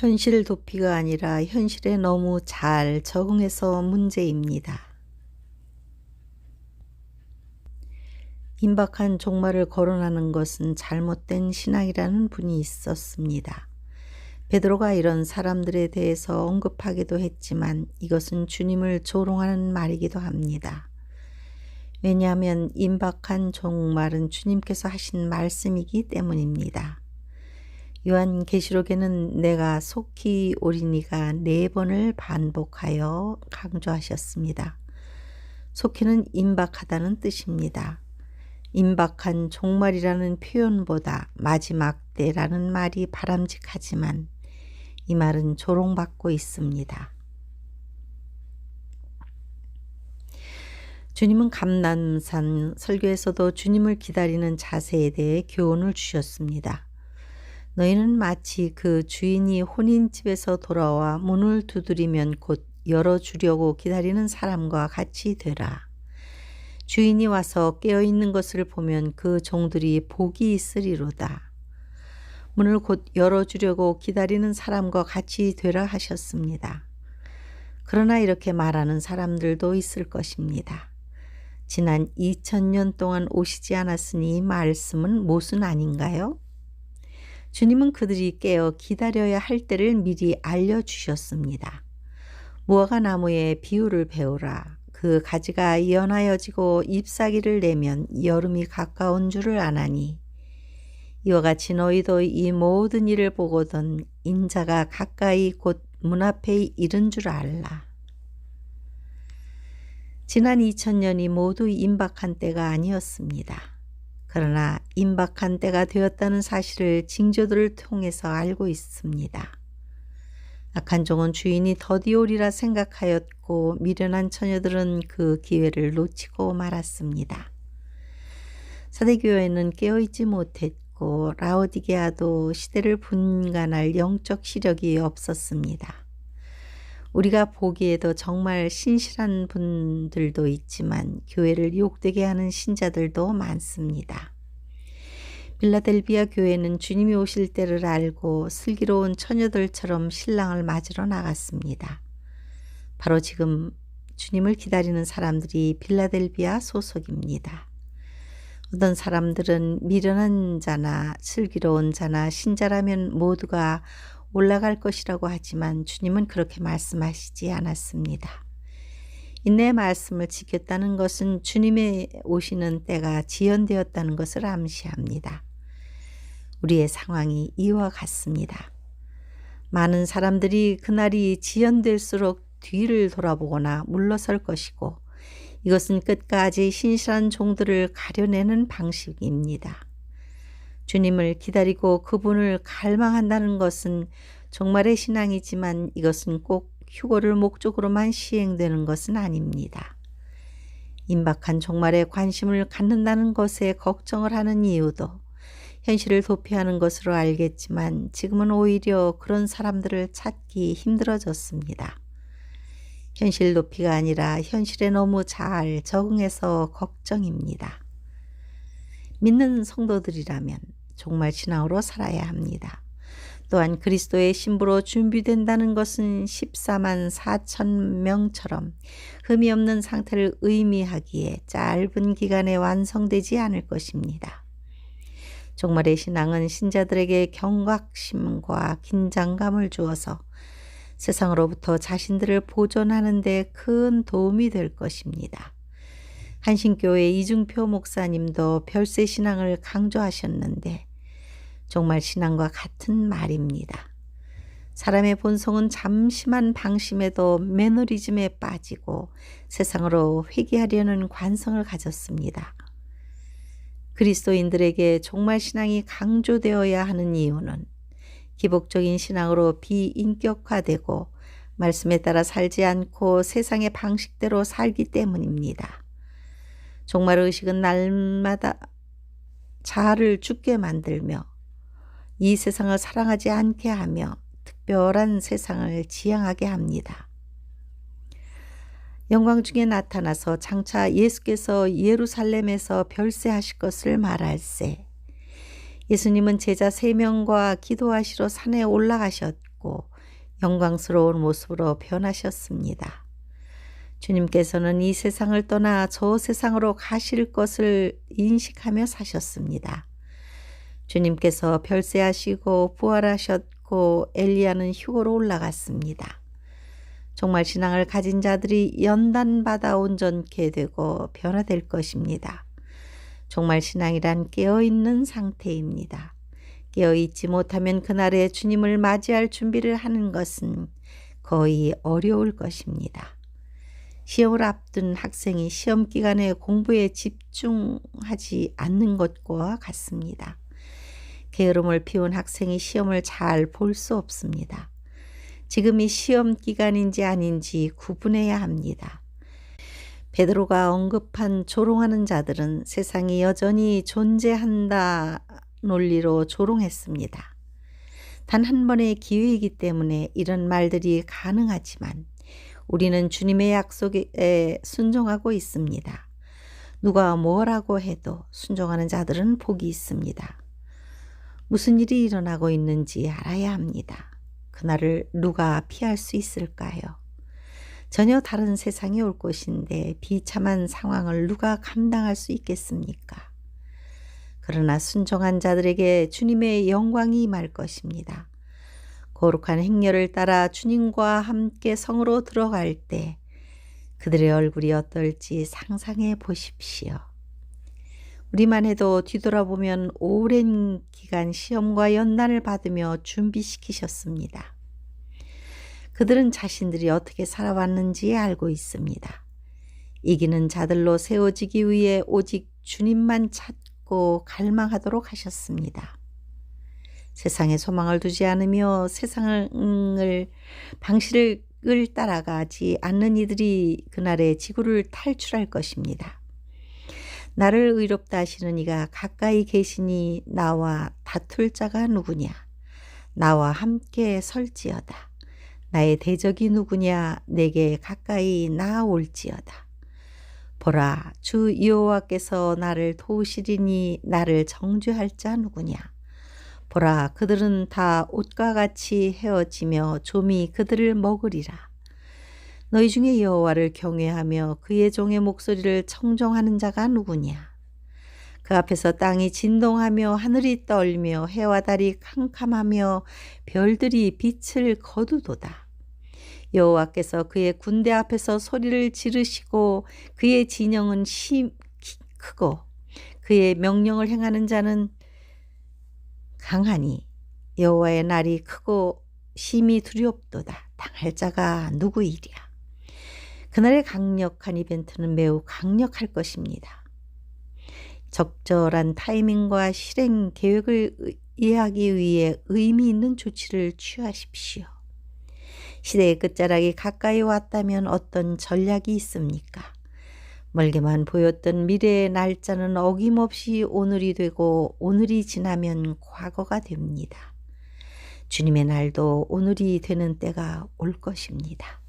현실 도피가 아니라 현실에 너무 잘 적응해서 문제입니다. 임박한 종말을 거론하는 것은 잘못된 신앙이라는 분이 있었습니다. 베드로가 이런 사람들에 대해서 언급하기도 했지만 이것은 주님을 조롱하는 말이기도 합니다. 왜냐하면 임박한 종말은 주님께서 하신 말씀이기 때문입니다. 요한계시록에는 내가 속히 오리니가 4번을 반복하여 강조하셨습니다. 속히는 임박하다는 뜻입니다. 임박한 종말이라는 표현보다 마지막 때라는 말이 바람직하지만 이 말은 조롱받고 있습니다. 주님은 감람산 설교에서도 주님을 기다리는 자세에 대해 교훈을 주셨습니다. 너희는 마치 그 주인이 혼인집에서 돌아와 문을 두드리면 곧 열어주려고 기다리는 사람과 같이 되라. 주인이 와서 깨어있는 것을 보면 그 종들이 복이 있으리로다. 문을 곧 열어주려고 기다리는 사람과 같이 되라 하셨습니다. 그러나 이렇게 말하는 사람들도 있을 것입니다. 지난 2000년 동안 오시지 않았으니 이 말씀은 모순 아닌가요? 주님은 그들이 깨어 기다려야 할 때를 미리 알려주셨습니다. 무화과 나무의 비유를 배우라. 그 가지가 연하여지고 잎사귀를 내면 여름이 가까운 줄을 아나니 이와 같이 너희도 이 모든 일을 보거든 인자가 가까이 곧 문 앞에 이른 줄 알라. 지난 2000년이 모두 임박한 때가 아니었습니다. 그러나 임박한 때가 되었다는 사실을 징조들을 통해서 알고 있습니다. 악한 종은 주인이 더디 오리라 생각하였고 미련한 처녀들은 그 기회를 놓치고 말았습니다. 사대교회는 깨어있지 못했고 라오디게아도 시대를 분간할 영적 시력이 없었습니다. 우리가 보기에도 정말 신실한 분들도 있지만 교회를 욕되게 하는 신자들도 많습니다. 빌라델비아 교회는 주님이 오실 때를 알고 슬기로운 처녀들처럼 신랑을 맞으러 나갔습니다. 바로 지금 주님을 기다리는 사람들이 빌라델비아 소속입니다. 어떤 사람들은 미련한 자나 슬기로운 자나 신자라면 모두가 올라갈 것이라고 하지만 주님은 그렇게 말씀하시지 않았습니다. 인내의 말씀을 지켰다는 것은 주님의 오시는 때가 지연되었다는 것을 암시합니다. 우리의 상황이 이와 같습니다. 많은 사람들이 그날이 지연될수록 뒤를 돌아보거나 물러설 것이고 이것은 끝까지 신실한 종들을 가려내는 방식입니다. 주님을 기다리고 그분을 갈망한다는 것은 종말의 신앙이지만 이것은 꼭 휴거를 목적으로만 시행되는 것은 아닙니다. 임박한 종말에 관심을 갖는다는 것에 걱정을 하는 이유도 현실을 도피하는 것으로 알겠지만 지금은 오히려 그런 사람들을 찾기 힘들어졌습니다. 현실 도피가 아니라 현실에 너무 잘 적응해서 걱정입니다. 믿는 성도들이라면 정말 신앙으로 살아야 합니다. 또한 그리스도의 신부로 준비된다는 것은 14만 4천 명처럼 흠이 없는 상태를 의미하기에 짧은 기간에 완성되지 않을 것입니다. 종말의 신앙은 신자들에게 경각심과 긴장감을 주어서 세상으로부터 자신들을 보존하는 데 큰 도움이 될 것입니다. 한신교회 이중표 목사님도 별세 신앙을 강조하셨는데 정말 신앙과 같은 말입니다. 사람의 본성은 잠시만 방심해도 매너리즘에 빠지고 세상으로 회귀하려는 관성을 가졌습니다. 그리스도인들에게 종말 신앙이 강조되어야 하는 이유는 기복적인 신앙으로 비인격화되고 말씀에 따라 살지 않고 세상의 방식대로 살기 때문입니다. 종말 의식은 날마다 자아를 죽게 만들며 이 세상을 사랑하지 않게 하며 특별한 세상을 지향하게 합니다. 영광 중에 나타나서 장차 예수께서 예루살렘에서 별세하실 것을 말할세. 예수님은 제자 3명과 기도하시러 산에 올라가셨고 영광스러운 모습으로 변하셨습니다. 주님께서는 이 세상을 떠나 저 세상으로 가실 것을 인식하며 사셨습니다. 주님께서 별세하시고 부활하셨고 엘리야는 휴거로 올라갔습니다. 정말 신앙을 가진 자들이 연단받아 온전케 되고 변화될 것입니다. 정말 신앙이란 깨어있는 상태입니다. 깨어있지 못하면 그날에 주님을 맞이할 준비를 하는 것은 거의 어려울 것입니다. 시험을 앞둔 학생이 시험 기간에 공부에 집중하지 않는 것과 같습니다. 게으름을 피운 학생이 시험을 잘 볼 수 없습니다. 지금이 시험 기간인지 아닌지 구분해야 합니다. 베드로가 언급한 조롱하는 자들은 세상이 여전히 존재한다 논리로 조롱했습니다. 단 한 번의 기회이기 때문에 이런 말들이 가능하지만 우리는 주님의 약속에 순종하고 있습니다. 누가 뭐라고 해도 순종하는 자들은 복이 있습니다. 무슨 일이 일어나고 있는지 알아야 합니다. 그날을 누가 피할 수 있을까요? 전혀 다른 세상이 올 것인데 비참한 상황을 누가 감당할 수 있겠습니까? 그러나 순종한 자들에게 주님의 영광이 임할 것입니다. 거룩한 행렬을 따라 주님과 함께 성으로 들어갈 때 그들의 얼굴이 어떨지 상상해 보십시오. 우리만 해도 뒤돌아보면 오랜 기간 시험과 연단을 받으며 준비시키셨습니다. 그들은 자신들이 어떻게 살아왔는지 알고 있습니다. 이기는 자들로 세워지기 위해 오직 주님만 찾고 갈망하도록 하셨습니다. 세상에 소망을 두지 않으며 세상을 방식을 따라가지 않는 이들이 그날의 지구를 탈출할 것입니다. 나를 의롭다 하시는 이가 가까이 계시니 나와 다툴 자가 누구냐? 나와 함께 설지어다. 나의 대적이 누구냐? 내게 가까이 나아올지어다. 보라, 주 여호와께서 나를 도우시리니 나를 정죄할 자 누구냐? 보라, 그들은 다 옷과 같이 헤어지며 좀이 그들을 먹으리라. 너희 중에 여호와를 경외하며 그의 종의 목소리를 청종하는 자가 누구냐? 그 앞에서 땅이 진동하며 하늘이 떨며 해와 달이 캄캄하며 별들이 빛을 거두도다. 여호와께서 그의 군대 앞에서 소리를 지르시고 그의 진영은 크고 그의 명령을 행하는 자는 강하니 여호와의 날이 크고 심히 두렵도다. 당할 자가 누구이랴. 그날의 강력한 이벤트는 매우 강력할 것입니다. 적절한 타이밍과 실행 계획을 이해하기 위해 의미 있는 조치를 취하십시오. 시대의 끝자락이 가까이 왔다면 어떤 전략이 있습니까? 멀게만 보였던 미래의 날짜는 어김없이 오늘이 되고 오늘이 지나면 과거가 됩니다. 주님의 날도 오늘이 되는 때가 올 것입니다.